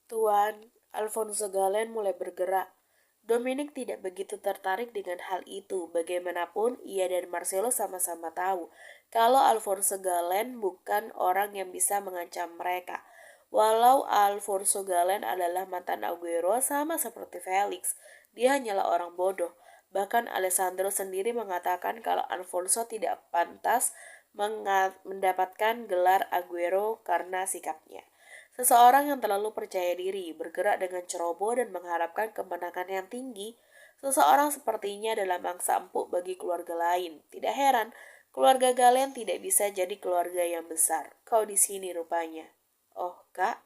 Tuan, Alfonso Galen mulai bergerak. Dominic tidak begitu tertarik dengan hal itu. Bagaimanapun, ia dan Marcelo sama-sama tahu kalau Alfonso Galen bukan orang yang bisa mengancam mereka. Walau Alfonso Galen adalah mantan Aguero sama seperti Felix, dia hanyalah orang bodoh. Bahkan Alessandro sendiri mengatakan kalau Alfonso tidak pantas mendapatkan gelar Aguero karena sikapnya. Seseorang yang terlalu percaya diri, bergerak dengan ceroboh dan mengharapkan kemenangan yang tinggi, seseorang sepertinya adalah mangsa empuk bagi keluarga lain. Tidak heran, keluarga Galen tidak bisa jadi keluarga yang besar. Kau di sini rupanya. Oh, Kak.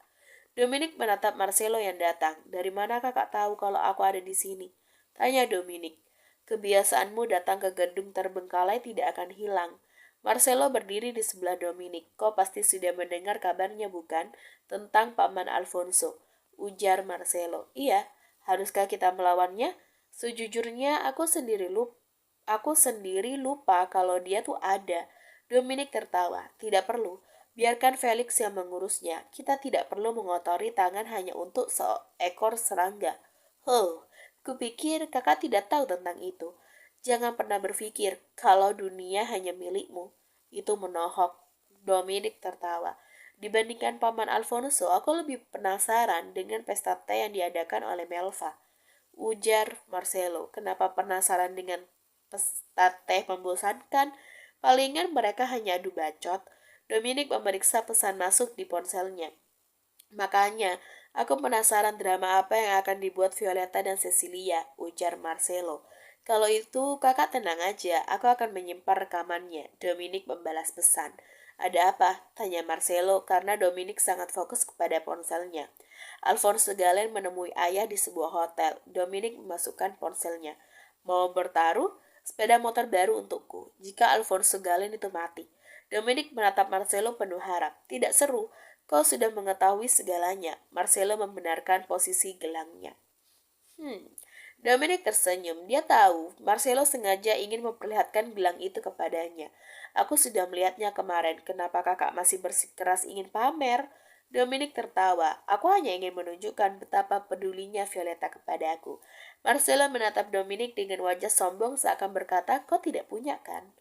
Dominic menatap Marcelo yang datang. Dari mana kakak tahu kalau aku ada di sini? Tanya Dominic. Kebiasaanmu datang ke gedung terbengkalai tidak akan hilang. Marcelo berdiri di sebelah Dominic. Kau pasti sudah mendengar kabarnya bukan? Tentang Paman Alfonso. Ujar Marcelo. Iya, haruskah kita melawannya? Sejujurnya aku sendiri lupa kalau dia tuh ada. Dominic tertawa. Tidak perlu. Biarkan Felix yang mengurusnya. Kita tidak perlu mengotori tangan hanya untuk seekor serangga. Kupikir kakak tidak tahu tentang itu. Jangan pernah berpikir kalau dunia hanya milikmu. Itu menohok. Dominic tertawa. Dibandingkan Paman Alfonso, aku lebih penasaran dengan pesta teh yang diadakan oleh Melva. Ujar Marcelo. Kenapa penasaran dengan pesta teh membosankan? Palingan mereka hanya adu bacot. Dominic memeriksa pesan masuk di ponselnya. Makanya, aku penasaran drama apa yang akan dibuat Violeta dan Cecilia, ujar Marcelo. Kalau itu, kakak tenang aja, aku akan menyimpan rekamannya. Dominic membalas pesan. Ada apa? Tanya Marcelo karena Dominic sangat fokus kepada ponselnya. Alfonso Galen menemui ayah di sebuah hotel. Dominic memasukkan ponselnya. Mau bertaruh? Sepeda motor baru untukku. Jika Alfonso Galen itu mati. Dominic menatap Marcelo penuh harap. Tidak seru. Kau sudah mengetahui segalanya. Marcelo membenarkan posisi gelangnya. Dominic tersenyum. Dia tahu Marcelo sengaja ingin memperlihatkan gelang itu kepadanya. Aku sudah melihatnya kemarin. Kenapa kakak masih bersikeras ingin pamer? Dominic tertawa. Aku hanya ingin menunjukkan betapa pedulinya Violeta kepadaku. Marcelo menatap Dominic dengan wajah sombong seakan berkata, kau tidak punya kan?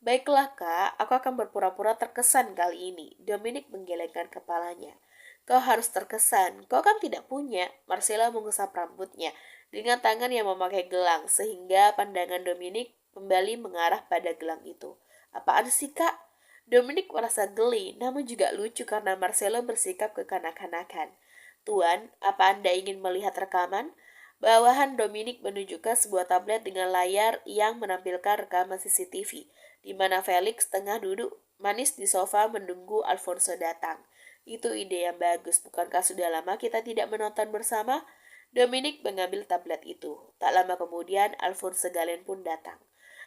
Baiklah kak, aku akan berpura-pura terkesan kali ini. Dominic menggelengkan kepalanya. Kau harus terkesan, kau kan tidak punya. Marcella mengusap rambutnya dengan tangan yang memakai gelang, sehingga pandangan Dominic kembali mengarah pada gelang itu. Apaan sih kak? Dominic merasa geli, namun juga lucu karena Marcelo bersikap kekanak-kanakan. Tuan, apa Anda ingin melihat rekaman? Bawahan Dominic menunjukkan sebuah tablet dengan layar yang menampilkan rekaman CCTV di mana Felix tengah duduk manis di sofa menunggu Alfonso datang. Itu ide yang bagus, bukankah sudah lama kita tidak menonton bersama? Dominic mengambil tablet itu. Tak lama kemudian, Alfonso Galen pun datang.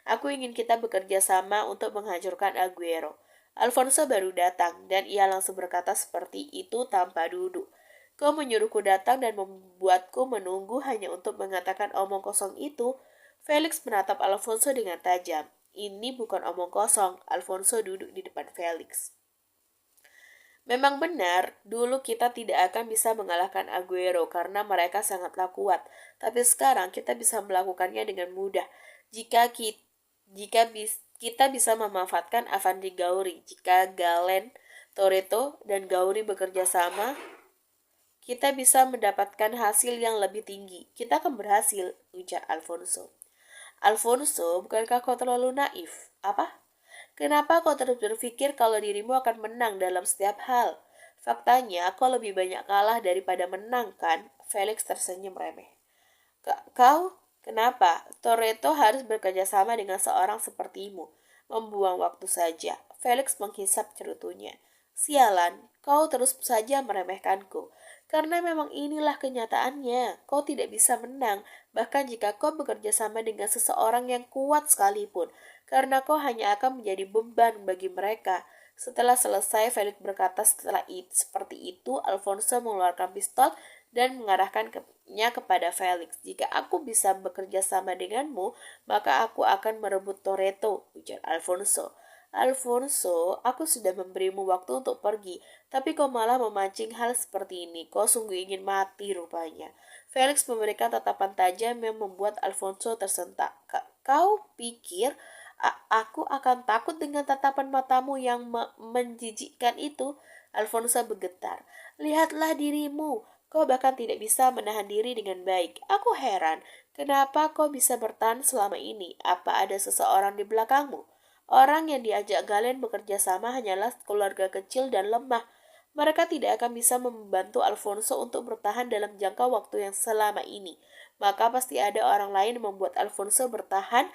Aku ingin kita bekerja sama untuk menghancurkan Aguero. Alfonso baru datang, dan ia langsung berkata seperti itu tanpa duduk. Kau menyuruhku datang dan membuatku menunggu hanya untuk mengatakan omong kosong itu. Felix menatap Alfonso dengan tajam. Ini bukan omong kosong, Alfonso duduk di depan Felix. Memang benar, dulu kita tidak akan bisa mengalahkan Aguero karena mereka sangatlah kuat. Tapi sekarang kita bisa melakukannya dengan mudah. Kita bisa memanfaatkan Avandi Gauri. Jika Galen, Toretto, dan Gauri bekerja sama, kita bisa mendapatkan hasil yang lebih tinggi. Kita akan berhasil, ujar Alfonso. Alfonso, bukankah kau terlalu naif? Apa? Kenapa kau terus berpikir kalau dirimu akan menang dalam setiap hal? Faktanya, kau lebih banyak kalah daripada menang, kan? Felix tersenyum remeh. Kau? Kenapa? Toretto harus bekerja sama dengan seorang sepertimu. Membuang waktu saja. Felix menghisap cerutunya. Sialan, kau terus saja meremehkanku. Karena memang inilah kenyataannya. Kau tidak bisa menang, bahkan jika kau bekerja sama dengan seseorang yang kuat sekalipun. Karena kau hanya akan menjadi beban bagi mereka. Setelah selesai, Felix berkata seperti itu, Alfonso mengeluarkan pistol dan mengarahkannya kepada Felix. Jika aku bisa bekerja sama denganmu, maka aku akan merebut Toretto, ujar Alfonso. Alfonso, aku sudah memberimu waktu untuk pergi, tapi kau malah memancing hal seperti ini. Kau sungguh ingin mati rupanya. Felix memberikan tatapan tajam yang membuat Alfonso tersentak. Kau pikir aku akan takut dengan tatapan matamu yang menjijikkan itu? Alfonso bergetar. Lihatlah dirimu. Kau bahkan tidak bisa menahan diri dengan baik. Aku heran, kenapa kau bisa bertahan selama ini? Apa ada seseorang di belakangmu? Orang yang diajak Galen bekerja sama hanyalah keluarga kecil dan lemah. Mereka tidak akan bisa membantu Alfonso untuk bertahan dalam jangka waktu yang selama ini. Maka pasti ada orang lain yang membuat Alfonso bertahan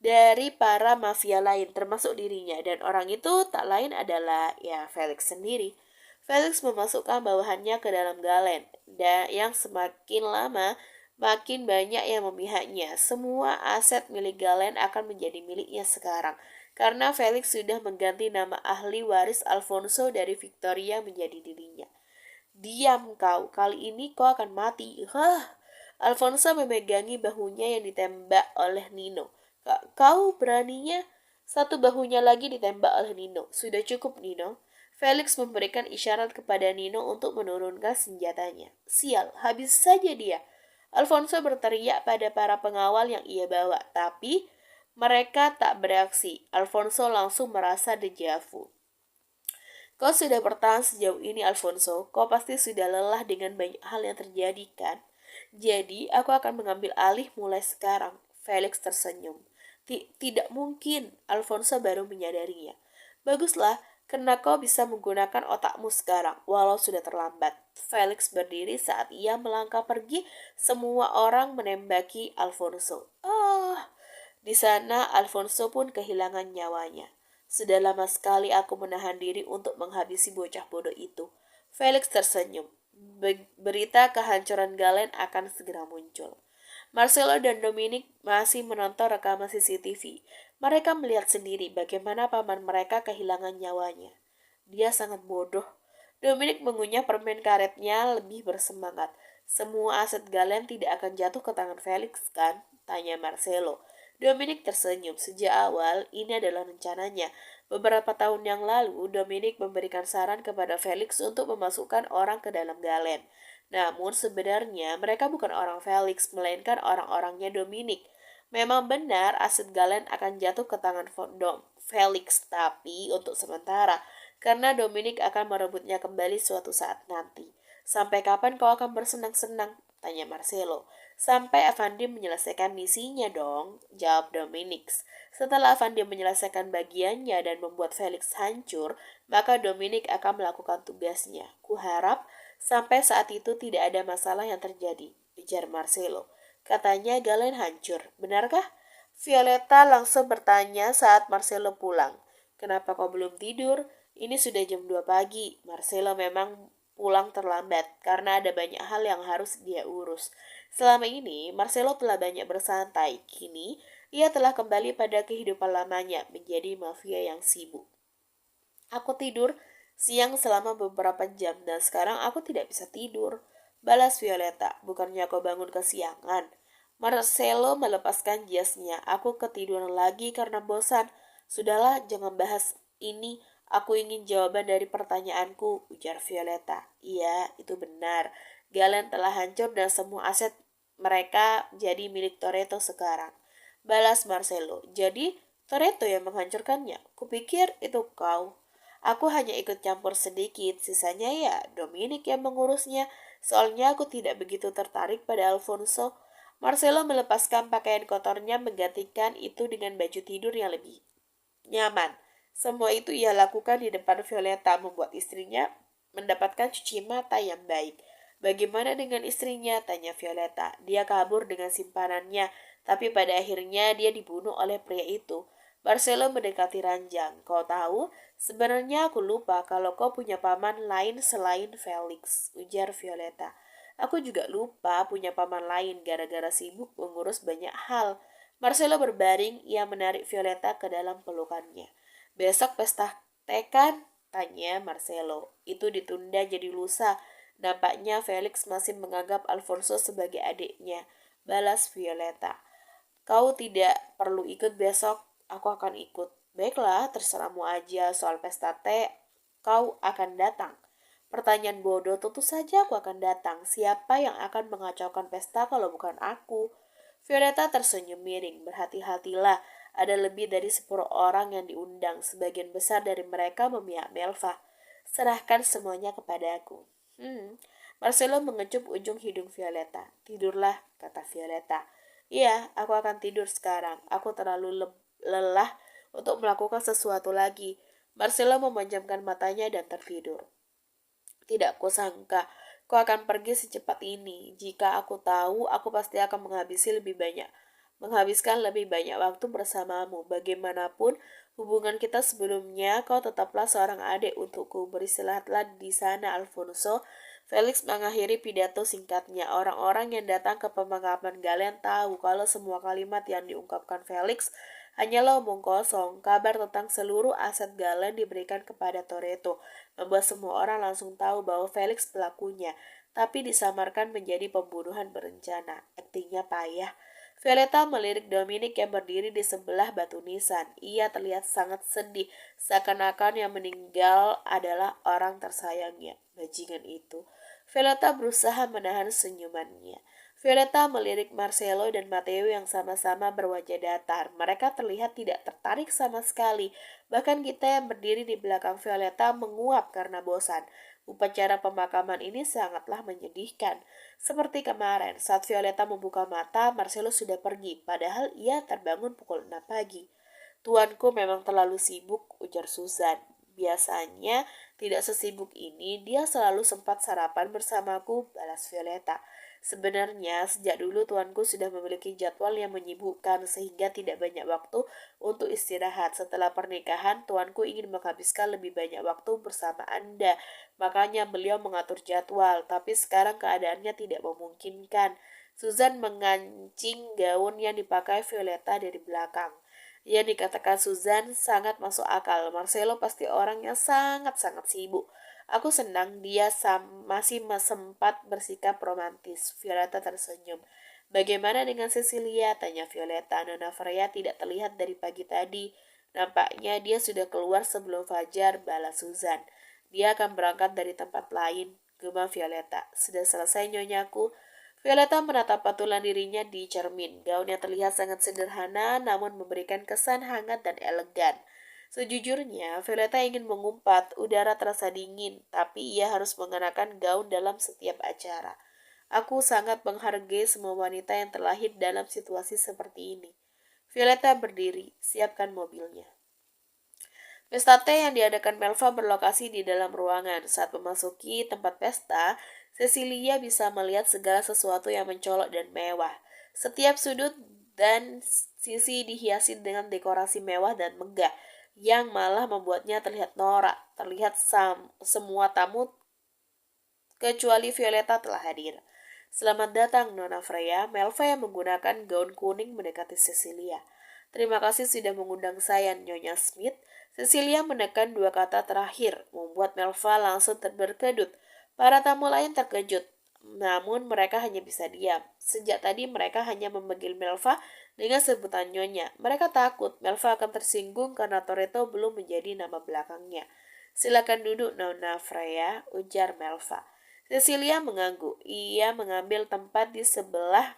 dari para mafia lain, termasuk dirinya. Dan orang itu tak lain adalah ya Felix sendiri. Felix memasukkan bawahannya ke dalam Galen, dan yang semakin lama makin banyak yang memihaknya. Semua aset milik Galen akan menjadi miliknya sekarang karena Felix sudah mengganti nama ahli waris Alfonso dari Victoria menjadi dirinya. Diam kau, kali ini kau akan mati. Hah! Alfonso memegangi bahunya yang ditembak oleh Nino. Kau beraninya? Satu bahunya lagi ditembak oleh Nino. Sudah cukup, Nino. Felix memberikan isyarat kepada Nino untuk menurunkan senjatanya. Sial, habis saja dia. Alfonso berteriak pada para pengawal yang ia bawa, tapi mereka tak bereaksi. Alfonso langsung merasa dejavu. Kau sudah bertahan sejauh ini, Alfonso. Kau pasti sudah lelah dengan banyak hal yang terjadi, kan? Jadi, aku akan mengambil alih mulai sekarang. Felix tersenyum. Tidak mungkin, Alfonso baru menyadarinya. Baguslah, karena kau bisa menggunakan otakmu sekarang, walau sudah terlambat. Felix berdiri saat ia melangkah pergi. Semua orang menembaki Alfonso. Di sana Alfonso pun kehilangan nyawanya. Sudah lama sekali aku menahan diri untuk menghabisi bocah bodoh itu. Felix tersenyum. Berita kehancuran Galen akan segera muncul. Marcelo dan Dominic masih menonton rekaman CCTV. Mereka melihat sendiri bagaimana paman mereka kehilangan nyawanya. Dia sangat bodoh. Dominic mengunyah permen karetnya lebih bersemangat. Semua aset Galen tidak akan jatuh ke tangan Felix, kan? Tanya Marcelo. Dominic tersenyum. Sejak awal, ini adalah rencananya. Beberapa tahun yang lalu, Dominic memberikan saran kepada Felix untuk memasukkan orang ke dalam Galen. Namun sebenarnya mereka bukan orang Felix, melainkan orang-orangnya Dominic. Memang benar aset Galen akan jatuh ke tangan Felix, tapi untuk sementara, karena Dominic akan merebutnya kembali suatu saat nanti. Sampai kapan kau akan bersenang-senang? Tanya Marcelo. Sampai Avandi menyelesaikan misinya dong, jawab Dominic. Setelah Avandi menyelesaikan bagiannya dan membuat Felix hancur, maka Dominic akan melakukan tugasnya. Kuharap sampai saat itu tidak ada masalah yang terjadi, ujar Marcelo. Katanya Galen hancur, benarkah? Violeta langsung bertanya saat Marcelo pulang. Kenapa kau belum tidur? Ini sudah jam 2 pagi. Marcelo memang pulang terlambat karena ada banyak hal yang harus dia urus. Selama ini, Marcelo telah banyak bersantai. Kini, ia telah kembali pada kehidupan lamanya, menjadi mafia yang sibuk. Aku tidur siang selama beberapa jam dan sekarang aku tidak bisa tidur. Balas Violeta, bukannya kau bangun kesiangan. Marcelo melepaskan jasnya. Aku ketiduran lagi karena bosan. Sudahlah, jangan bahas ini. Aku ingin jawaban dari pertanyaanku, ujar Violeta. Iya, itu benar. Galen telah hancur dan semua aset mereka jadi milik Toretto sekarang. Balas Marcelo. Jadi, Toretto yang menghancurkannya. Kupikir itu kau. Aku hanya ikut campur sedikit, sisanya ya Dominic yang mengurusnya. Soalnya aku tidak begitu tertarik pada Alfonso. Marcelo melepaskan pakaian kotornya menggantikan itu dengan baju tidur yang lebih nyaman. Semua itu ia lakukan di depan Violeta, membuat istrinya mendapatkan cuci mata yang baik. Bagaimana dengan istrinya? Tanya Violeta. Dia kabur dengan simpanannya, tapi pada akhirnya dia dibunuh oleh pria itu. Marcelo mendekati ranjang. Kau tahu, sebenarnya aku lupa kalau kau punya paman lain selain Felix, ujar Violeta. Aku juga lupa punya paman lain gara-gara sibuk mengurus banyak hal. Marcelo berbaring, ia menarik Violeta ke dalam pelukannya. Besok pesta teh kan? Tanya Marcelo. Itu ditunda jadi lusa. Nampaknya Felix masih menganggap Alfonso sebagai adiknya. Balas Violeta. Kau tidak perlu ikut besok. Aku akan ikut. Baiklah, terserahmu aja soal pesta teh. Kau akan datang. Pertanyaan bodoh, tentu saja aku akan datang. Siapa yang akan mengacaukan pesta kalau bukan aku? Violeta tersenyum miring. Berhati-hatilah, ada lebih dari 10 orang yang diundang. Sebagian besar dari mereka memihak Melva. Serahkan semuanya kepada aku. Marcelo mengecup ujung hidung Violeta. Tidurlah, kata Violeta. Iya, aku akan tidur sekarang. Aku terlalu lelah untuk melakukan sesuatu lagi. Marcelo memejamkan matanya dan tertidur. Tidak kusangka kau akan pergi secepat ini. Jika aku tahu, aku pasti akan menghabiskan lebih banyak waktu bersamamu. Bagaimanapun hubungan kita sebelumnya, kau tetaplah seorang adik untukku. Beristirahatlah di sana, Alfonso. Felix mengakhiri pidato singkatnya. Orang-orang yang datang ke pemakaman Galen tahu kalau semua kalimat yang diungkapkan Felix hanyalah omong kosong. Kabar tentang seluruh aset Galen diberikan kepada Toretto, membuat semua orang langsung tahu bahwa Felix pelakunya, tapi disamarkan menjadi pembunuhan berencana. Aktingnya payah. Violeta melirik Dominic yang berdiri di sebelah batu nisan. Ia terlihat sangat sedih, seakan-akan yang meninggal adalah orang tersayangnya. Bajingan itu. Violeta berusaha menahan senyumannya. Violeta melirik Marcelo dan Matteo yang sama-sama berwajah datar. Mereka terlihat tidak tertarik sama sekali. Bahkan kita yang berdiri di belakang Violeta menguap karena bosan. Upacara pemakaman ini sangatlah menyedihkan. Seperti kemarin, saat Violeta membuka mata, Marcelo sudah pergi, padahal ia terbangun pukul 6 pagi. Tuanku memang terlalu sibuk, ujar Susan. Biasanya tidak sesibuk ini, dia selalu sempat sarapan bersamaku, balas Violeta. Sebenarnya, sejak dulu tuanku sudah memiliki jadwal yang menyibukkan sehingga tidak banyak waktu untuk istirahat. Setelah pernikahan, tuanku ingin menghabiskan lebih banyak waktu bersama Anda. Makanya beliau mengatur jadwal, tapi sekarang keadaannya tidak memungkinkan. Susan mengancing gaun yang dipakai Violeta dari belakang. Yang dikatakan Susan sangat masuk akal. Marcelo pasti orang yang sangat-sangat sibuk. Aku senang dia masih sempat bersikap romantis. Violeta tersenyum. Bagaimana dengan Cecilia? Tanya Violeta. Nona Freya tidak terlihat dari pagi tadi. Nampaknya dia sudah keluar sebelum fajar, balas Susan. Dia akan berangkat dari tempat lain, gumam Violeta. Sudah selesai nyonyaku. Violeta menatap patulan dirinya di cermin. Gaunnya terlihat sangat sederhana, namun memberikan kesan hangat dan elegan. Sejujurnya, Violeta ingin mengumpat, udara terasa dingin, tapi ia harus mengenakan gaun dalam setiap acara. Aku sangat menghargai semua wanita yang terlahir dalam situasi seperti ini. Violeta berdiri, siapkan mobilnya. Pesta teh yang diadakan Melva berlokasi di dalam ruangan. Saat memasuki tempat pesta, Cecilia bisa melihat segala sesuatu yang mencolok dan mewah. Setiap sudut dan sisi dihiasi dengan dekorasi mewah dan megah, yang malah membuatnya terlihat norak. Terlihat semua tamu kecuali Violeta telah hadir. Selamat datang, Nona Freya. Melva yang menggunakan gaun kuning mendekati Cecilia. Terima kasih sudah mengundang saya, Nyonya Smith. Cecilia menekan dua kata terakhir, membuat Melva langsung berkedut. Para tamu lain terkejut, namun mereka hanya bisa diam. Sejak tadi mereka hanya memanggil Melva dengan sebutan Nyonya. Mereka takut Melva akan tersinggung karena Toretto belum menjadi nama belakangnya. Silakan duduk, Nona Freya, ujar Melva. Cecilia mengangguk. Ia mengambil tempat di sebelah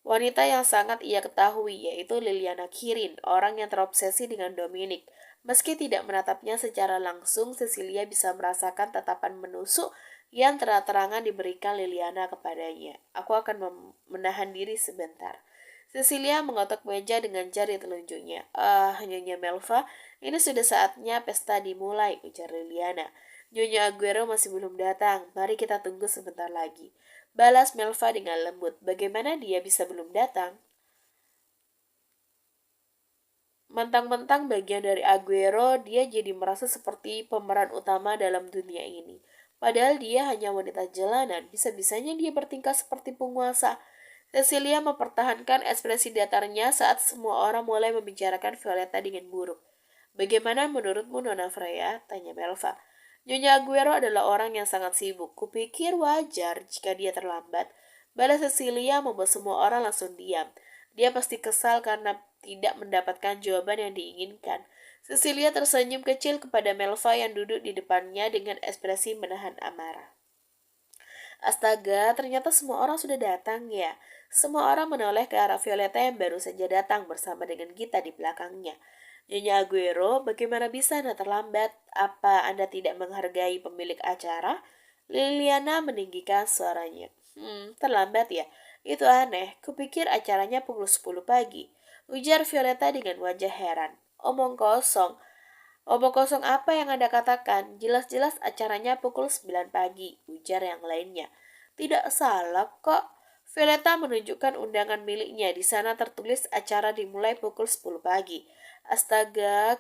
wanita yang sangat ia ketahui, yaitu Liliana Kirin, orang yang terobsesi dengan Dominic. Meski tidak menatapnya secara langsung, Cecilia bisa merasakan tatapan menusuk yang terang-terangan diberikan Liliana kepadanya. Aku akan menahan diri sebentar. Cecilia mengotok meja dengan jari telunjuknya. Nyonya Melva, ini sudah saatnya pesta dimulai, ujar Liliana. Nyonya Aguero masih belum datang, mari kita tunggu sebentar lagi. Balas Melva dengan lembut. Bagaimana dia bisa belum datang? Mentang-mentang bagian dari Aguero, dia jadi merasa seperti pemeran utama dalam dunia ini. Padahal dia hanya wanita jalanan, bisa-bisanya dia bertingkah seperti penguasa. Cecilia mempertahankan ekspresi datarnya saat semua orang mulai membicarakan Violeta dengan buruk. Bagaimana menurutmu, Nona Freya? Tanya Melva. Nyonya Aguero adalah orang yang sangat sibuk. Kupikir wajar jika dia terlambat. Balas Cecilia membuat semua orang langsung diam. Dia pasti kesal karena tidak mendapatkan jawaban yang diinginkan. Cecilia tersenyum kecil kepada Melva yang duduk di depannya dengan ekspresi menahan amarah. Astaga, ternyata semua orang sudah datang ya. Semua orang menoleh ke arah Violeta yang baru saja datang bersama dengan Gita di belakangnya. Nyonya Aguero, bagaimana bisa Anda terlambat? Apa Anda tidak menghargai pemilik acara? Liliana meninggikan suaranya. Terlambat ya? Itu aneh, kupikir acaranya pukul 10 pagi. Ujar Violeta dengan wajah heran. Omong kosong. Omong kosong apa yang Anda katakan? Jelas-jelas acaranya pukul 9 pagi, ujar yang lainnya. Tidak salah kok. Violeta menunjukkan undangan miliknya. Di sana tertulis acara dimulai pukul 10 pagi. Astaga,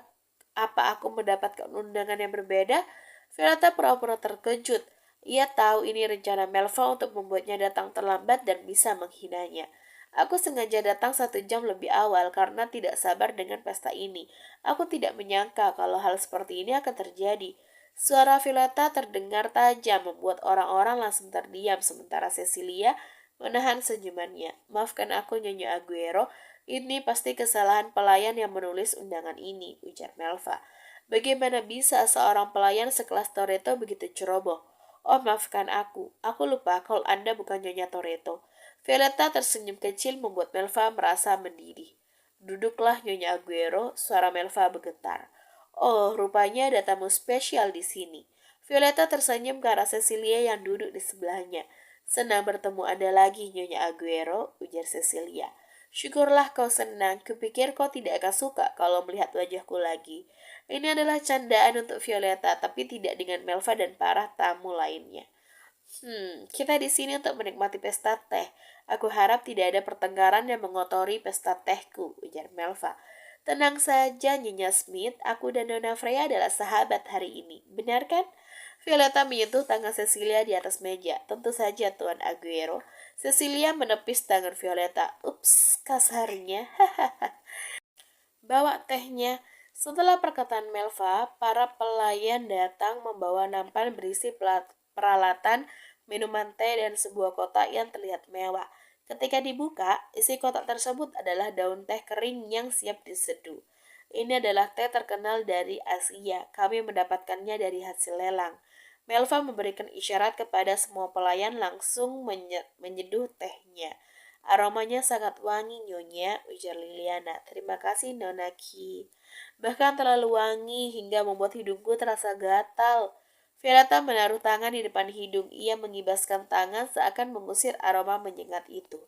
apa aku mendapatkan undangan yang berbeda? Violeta pura-pura terkejut. Ia tahu ini rencana Melva untuk membuatnya datang terlambat dan bisa menghinanya. Aku sengaja datang 1 jam lebih awal karena tidak sabar dengan pesta ini. Aku tidak menyangka kalau hal seperti ini akan terjadi. Suara Violeta terdengar tajam membuat orang-orang langsung terdiam sementara Cecilia menahan senyumannya. Maafkan aku Nyonya Aguero, ini pasti kesalahan pelayan yang menulis undangan ini, ujar Melva. Bagaimana bisa seorang pelayan sekelas Toretto begitu ceroboh? Oh maafkan aku lupa kalau Anda bukan Nyonya Toretto. Violeta tersenyum kecil membuat Melva merasa mendidih. Duduklah Nyonya Aguero, suara Melva bergetar. Oh, rupanya ada tamu spesial di sini. Violeta tersenyum ke arah Cecilia yang duduk di sebelahnya. Senang bertemu Anda lagi, Nyonya Aguero, ujar Cecilia. Syukurlah kau senang, kupikir kau tidak akan suka kalau melihat wajahku lagi. Ini adalah candaan untuk Violeta, tapi tidak dengan Melva dan para tamu lainnya. Kita di sini untuk menikmati pesta teh. Aku harap tidak ada pertengkaran yang mengotori pesta tehku, ujar Melva. Tenang saja, Nyonya Smith. Aku dan Nona Freya adalah sahabat hari ini. Benar kan? Violeta menyentuh tangan Cecilia di atas meja. Tentu saja, Tuan Aguero. Cecilia menepis tangan Violeta. Ups, kasarnya. Bawa tehnya. Setelah perkataan Melva, para pelayan datang membawa nampan berisi peralatan, minuman teh, dan sebuah kotak yang terlihat mewah. Ketika dibuka, isi kotak tersebut adalah daun teh kering yang siap diseduh. Ini adalah teh terkenal dari Asia. Kami mendapatkannya dari hasil lelang. Melva memberikan isyarat kepada semua pelayan langsung menyeduh tehnya. Aromanya sangat wangi, Nyonya, ujar Liliana. Terima kasih, Nona Ki. Bahkan terlalu wangi hingga membuat hidungku terasa gatal. Violeta menaruh tangan di depan hidung. Ia mengibaskan tangan seakan mengusir aroma menyengat itu.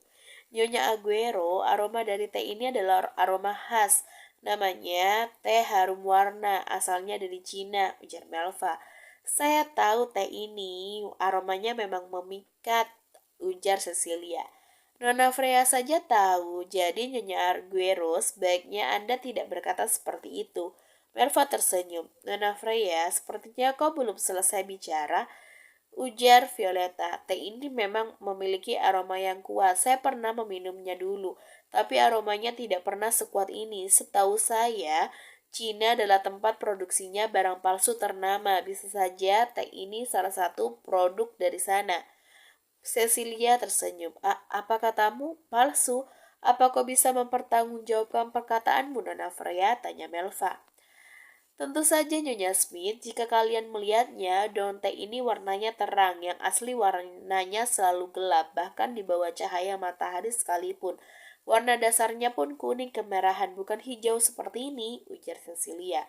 Nyonya Aguero, aroma dari teh ini adalah aroma khas. Namanya teh harum warna, asalnya dari Cina, ujar Melva. Saya tahu teh ini, aromanya memang memikat, ujar Cecilia. Nona Freya saja tahu, jadi Nyonya Arguero sebaiknya Anda tidak berkata seperti itu. Melva tersenyum. Nona Freya, sepertinya kau belum selesai bicara, ujar Violeta. Teh ini memang memiliki aroma yang kuat. Saya pernah meminumnya dulu, tapi aromanya tidak pernah sekuat ini. Setahu saya, Cina adalah tempat produksinya barang palsu ternama. Bisa saja teh ini salah satu produk dari sana. Cecilia tersenyum. Apa katamu? Palsu? Apa kau bisa mempertanggungjawabkan perkataanmu, Nona Freya? Tanya Melva. Tentu saja, Nyonya Smith. Jika kalian melihatnya, daun teh ini warnanya terang. Yang asli warnanya selalu gelap, bahkan di bawah cahaya matahari sekalipun. Warna dasarnya pun kuning kemerahan, bukan hijau seperti ini, ujar Cecilia.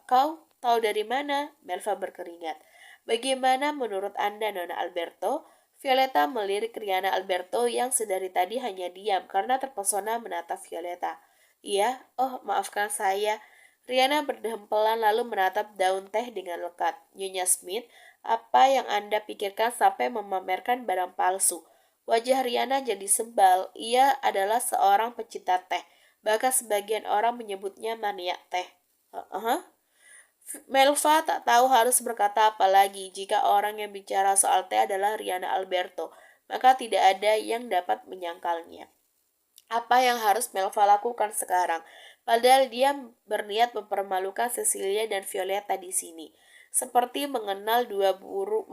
Kau tahu dari mana? Melva berkeringat. Bagaimana menurut Anda, Nona Alberto? Violeta melirik Riana Alberto yang sedari tadi hanya diam karena terpesona menatap Violeta. Iya, oh maafkan saya. Riana berdempelan lalu menatap daun teh dengan lekat. Nyonya Smith, apa yang Anda pikirkan sampai memamerkan barang palsu? Wajah Riana jadi sebal. Ia adalah seorang pecinta teh. Bahkan sebagian orang menyebutnya maniak teh. Melva tak tahu harus berkata apa lagi. Jika orang yang bicara soal teh adalah Riana Alberto, maka tidak ada yang dapat menyangkalnya. Apa yang harus Melva lakukan sekarang? Padahal dia berniat mempermalukan Cecilia dan Violeta di sini. seperti mengenai dua burung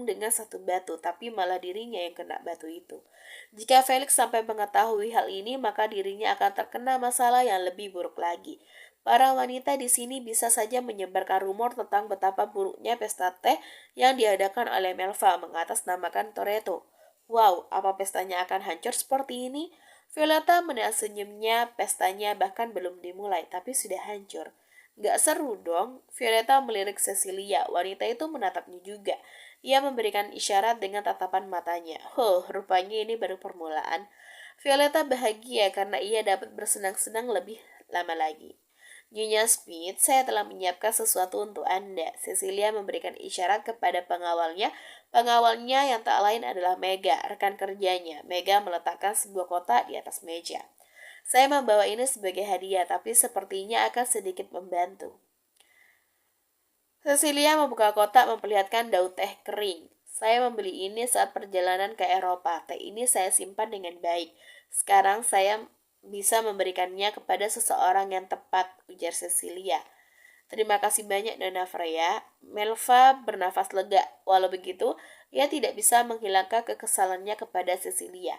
dengan satu batu, tapi malah dirinya yang kena batu itu. Jika Felix sampai mengetahui hal ini, maka dirinya akan terkena masalah yang lebih buruk lagi. Para wanita di sini bisa saja menyebarkan rumor tentang betapa buruknya pesta teh yang diadakan oleh Melva mengatasnamakan Toretto. Wow, apa pestanya akan hancur seperti ini? Violeta menahan senyumnya, pestanya bahkan belum dimulai, tapi sudah hancur. Gak seru dong, Violeta melirik Cecilia, wanita itu menatapnya juga. Ia memberikan isyarat dengan tatapan matanya. Rupanya ini baru permulaan. Violeta bahagia karena ia dapat bersenang-senang lebih lama lagi. Nyonya Smith, saya telah menyiapkan sesuatu untuk Anda. Cecilia memberikan isyarat kepada pengawalnya. Pengawalnya yang tak lain adalah Mega, rekan kerjanya. Mega meletakkan sebuah kotak di atas meja. Saya membawa ini sebagai hadiah, tapi sepertinya akan sedikit membantu. Cecilia membuka kotak memperlihatkan daun teh kering. Saya membeli ini saat perjalanan ke Eropa. Teh ini saya simpan dengan baik. Sekarang saya bisa memberikannya kepada seseorang yang tepat, ujar Cecilia. Terima kasih banyak Nona Freya. Melva bernafas lega. Walau begitu, ia tidak bisa menghilangkan kekesalannya kepada Cecilia.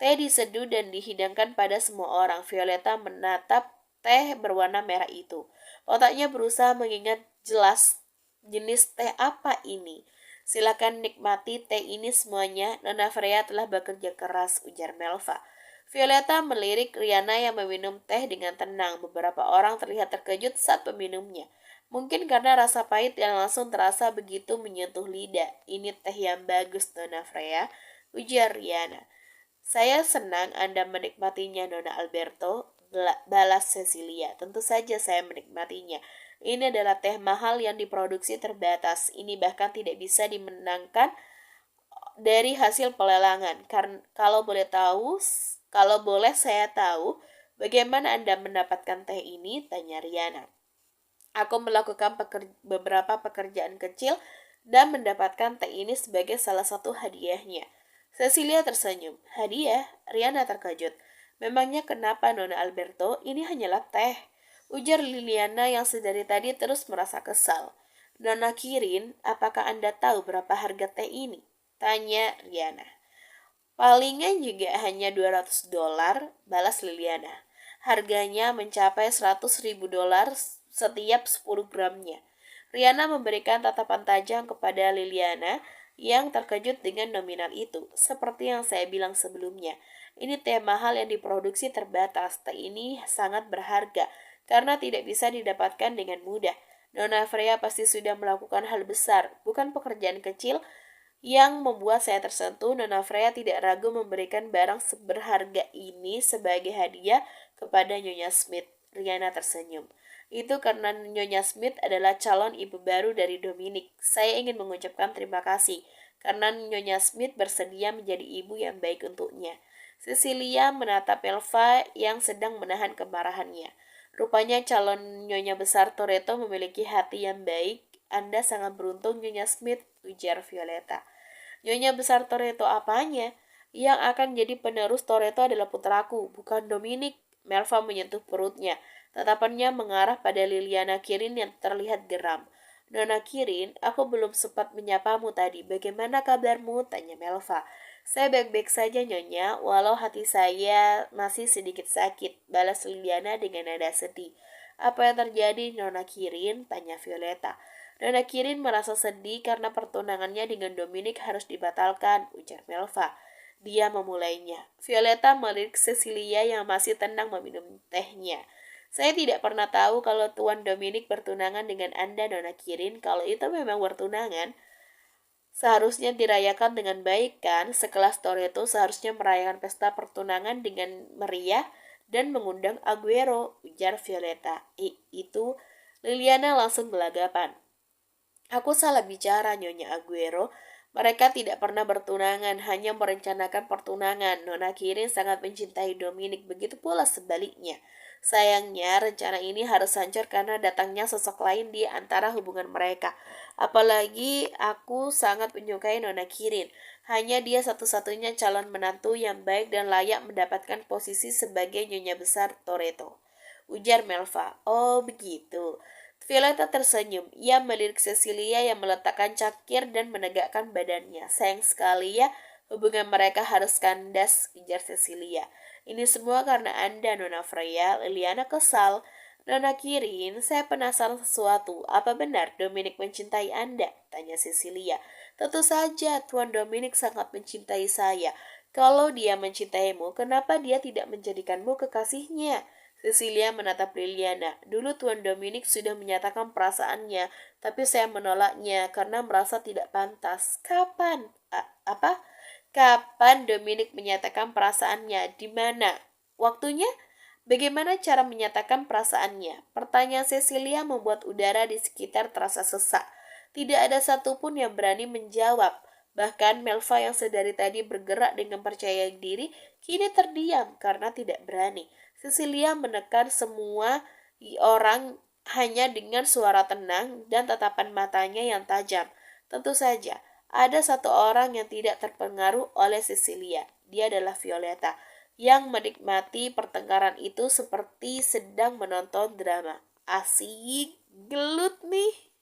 Teh diseduh dan dihidangkan pada semua orang. Violeta menatap teh berwarna merah itu. Otaknya berusaha mengingat jelas jenis teh apa ini. Silakan nikmati teh ini semuanya. Nona Freya telah bekerja keras, ujar Melva. Violeta melirik Riana yang meminum teh dengan tenang. Beberapa orang terlihat terkejut saat meminumnya. Mungkin karena rasa pahit yang langsung terasa begitu menyentuh lidah. Ini teh yang bagus, Nona Freya, ujar Riana. Saya senang Anda menikmatinya, Nona Alberto, balas Cecilia. Tentu saja saya menikmatinya. Ini adalah teh mahal yang diproduksi terbatas. Ini bahkan tidak bisa dimenangkan dari hasil pelelangan. Kalau boleh saya tahu, bagaimana Anda mendapatkan teh ini? Tanya Riana. Aku melakukan beberapa pekerjaan kecil dan mendapatkan teh ini sebagai salah satu hadiahnya. Cecilia tersenyum. Hadiah? Riana terkejut. Memangnya kenapa, Nona Alberto? Ini hanyalah teh, ujar Liliana yang sedari tadi terus merasa kesal. Nona Kirin, apakah Anda tahu berapa harga teh ini? Tanya Riana. Palingan juga hanya $200, balas Liliana. Harganya mencapai $100.000 setiap 10 gramnya. Riana memberikan tatapan tajam kepada Liliana yang terkejut dengan nominal itu. Seperti yang saya bilang sebelumnya, ini teh mahal yang diproduksi terbatas. Teh ini sangat berharga karena tidak bisa didapatkan dengan mudah. Nona Freya pasti sudah melakukan hal besar, bukan pekerjaan kecil yang membuat saya tersentuh. Nona Freya tidak ragu memberikan barang seberharga ini sebagai hadiah kepada Nyonya Smith. Riana tersenyum. Itu karena Nyonya Smith adalah calon ibu baru dari Dominic. Saya ingin mengucapkan terima kasih karena Nyonya Smith bersedia menjadi ibu yang baik untuknya. Cecilia menatap Elva yang sedang menahan kemarahannya. Rupanya calon Nyonya besar Toretto memiliki hati yang baik. Anda sangat beruntung, Nyonya Smith, ujar Violeta. Nyonya besar Toretto apanya? Yang akan jadi penerus Toretto adalah putraku, bukan Dominic. Melva menyentuh perutnya. Tatapannya mengarah pada Liliana Kirin yang terlihat geram. Nona Kirin, aku belum sempat menyapamu tadi. Bagaimana kabarmu? Tanya Melva. Saya baik-baik saja, Nyonya, walau hati saya masih sedikit sakit, balas Liliana dengan nada sedih. Apa yang terjadi, Nona Kirin? Tanya Violeta. Nona Kirin merasa sedih karena pertunangannya dengan Dominic harus dibatalkan, ujar Melva. Dia memulainya. Violeta melirik Cecilia yang masih tenang meminum tehnya. Saya tidak pernah tahu kalau Tuan Dominic bertunangan dengan Anda, Nona Kirin. Kalau itu memang bertunangan, seharusnya dirayakan dengan baik kan? Sekelas Toretto seharusnya merayakan pesta pertunangan dengan meriah dan mengundang Aguero, ujar Violeta. Itu Liliana langsung gelagapan. Aku salah bicara, Nyonya Aguero. Mereka tidak pernah bertunangan, hanya merencanakan pertunangan. Nona Kirin sangat mencintai Dominic, begitu pula sebaliknya. Sayangnya, rencana ini harus hancur karena datangnya sosok lain di antara hubungan mereka. Apalagi aku sangat menyukai Nona Kirin. Hanya dia satu-satunya calon menantu yang baik dan layak mendapatkan posisi sebagai Nyonya Besar Toretto, ujar Melva. Oh, begitu. Violeta tersenyum. Ia melirik Cecilia yang meletakkan cangkir dan menegakkan badannya. Sayang sekali ya, hubungan mereka harus kandas, ujar Cecilia. Ini semua karena Anda, Nona Freya. Liliana kesal. Nona Kirin, saya penasaran sesuatu. Apa benar Dominic mencintai Anda? Tanya Cecilia. Tentu saja, Tuan Dominic sangat mencintai saya. Kalau dia mencintaimu, kenapa dia tidak menjadikanmu kekasihnya? Cecilia menatap Liliana. Dulu Tuan Dominic sudah menyatakan perasaannya, tapi saya menolaknya karena merasa tidak pantas. Kapan? Apa? Kapan Dominic menyatakan perasaannya? Di mana? Waktunya? Bagaimana cara menyatakan perasaannya? Pertanyaan Cecilia membuat udara di sekitar terasa sesak. Tidak ada satupun yang berani menjawab. Bahkan Melva yang sedari tadi bergerak dengan percaya diri, kini terdiam karena tidak berani. Cecilia menekan semua orang hanya dengan suara tenang dan tatapan matanya yang tajam. Tentu saja, ada satu orang yang tidak terpengaruh oleh Cecilia. Dia adalah Violeta yang menikmati pertengkaran itu seperti sedang menonton drama. Asik, gelut nih.